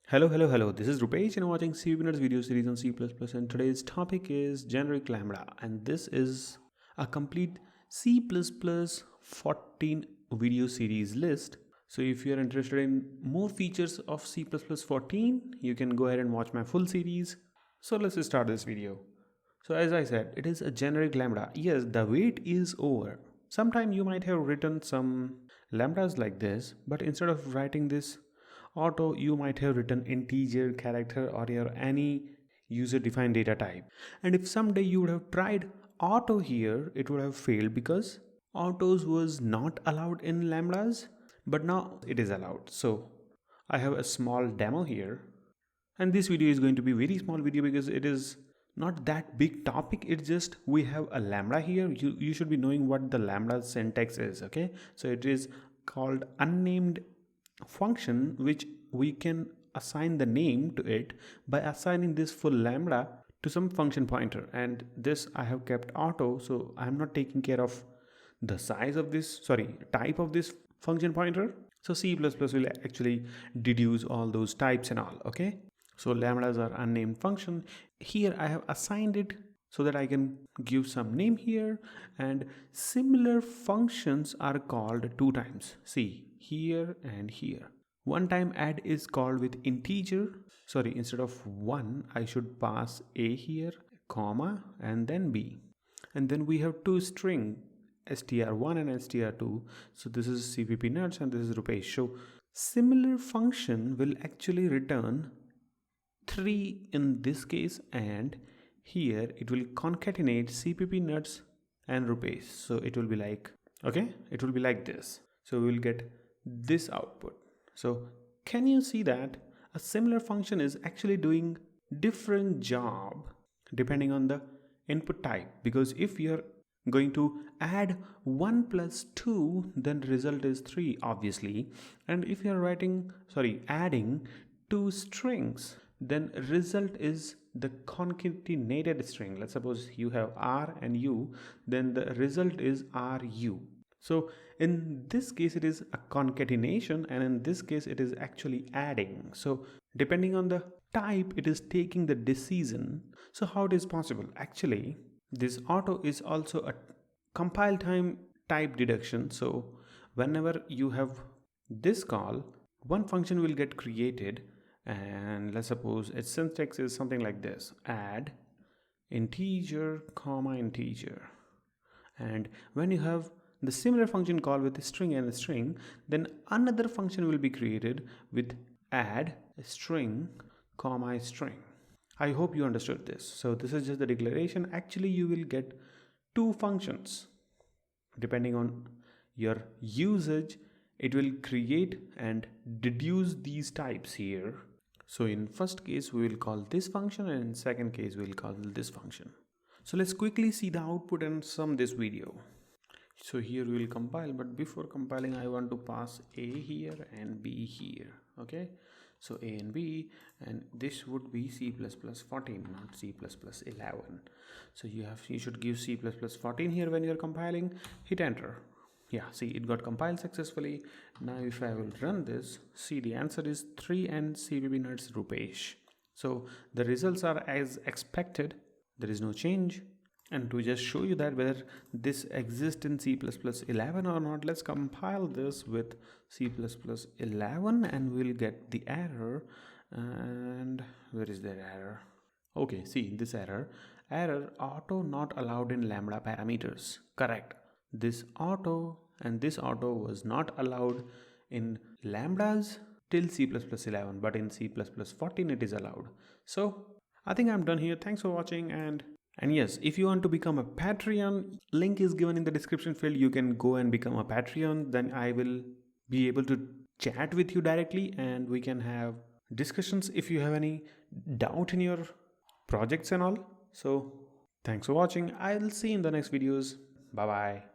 Hello. This is Rupesh and I'm watching CppNuts video series on C++, and today's topic is generic lambda, and this is a complete C++ 14 video series list. So if you're interested in more features of C++ 14, you can go ahead and watch my full series. So let's just start this video. So as I said, it is a generic lambda. Yes, the wait is over. Sometime you might have written some lambdas like this, but instead of writing this auto, you might have written integer, character, or your any user defined data type. And if someday you would have tried auto here, it would have failed because autos was not allowed in lambdas, but now it is allowed. So I have a small demo here, and this video is going to be very small video because it is not that big topic. It's just we have a lambda here. You should be knowing what the lambda syntax is. Okay, so it is called unnamed function, which we can assign the name to it by assigning this full lambda to some function pointer, and this I have kept auto, so I'm not taking care of the size of this type of this function pointer. So C++ will actually deduce all those types and all. Okay, so lambdas are unnamed function. Here I have assigned it so that I can give some name here, and similar functions are called two times. See, here and here. One time add is called with integer. Instead of 1, I should pass a here, comma, and then b. And then we have two string, str1 and str2. So this is CppNuts and this is Rupesh. So similar function will actually return 3 in this case, and here it will concatenate CppNuts and Rupesh. So it will be like, okay, it will be like this. So we will get this output. So can you see that a similar function is actually doing different job depending on the input type? Because if you're going to add 1 plus 2, then result is 3 obviously. And if you're adding two strings, then result is the concatenated string. Let's suppose you have R and U, then the result is RU. So in this case it is a concatenation, and in this case it is actually adding. So depending on the type, it is taking the decision. So how it is possible? Actually, this auto is also a compile time type deduction. So whenever you have this call, one function will get created, and let's suppose its syntax is something like this: add integer, comma, integer. And when you have the similar function call with a string and a string, then another function will be created with add a string, comma, string. I hope you understood this. So this is just the declaration. Actually, you will get two functions. Depending on your usage, it will create and deduce these types here. So in first case, we will call this function, and in second case, we will call this function. So let's quickly see the output and sum this video. So here we will compile, but before compiling, I want to pass a here and b here. Okay, so a and b, and this would be C++ 14, not C++ 11. So you should give C++ 14 here when you're compiling. Hit enter. Yeah, see, it got compiled successfully. Now if I will run this, see, the answer is 3 and CppNuts Rupesh. So the results are as expected. There is no change. And to just show you that whether this exists in C++ 11 or not, let's compile this with C++ 11 and we'll get the error. And where is that error? Okay, see this error auto not allowed in lambda parameters. Correct. This auto and this auto was not allowed in lambdas till C++ 11, but in C++ 14 it is allowed. So I think I'm done here. Thanks for watching, and yes, if you want to become a Patreon, link is given in the description field. You can go and become a Patreon. Then I will be able to chat with you directly and we can have discussions if you have any doubt in your projects and all. So thanks for watching. I'll see you in the next videos. Bye bye.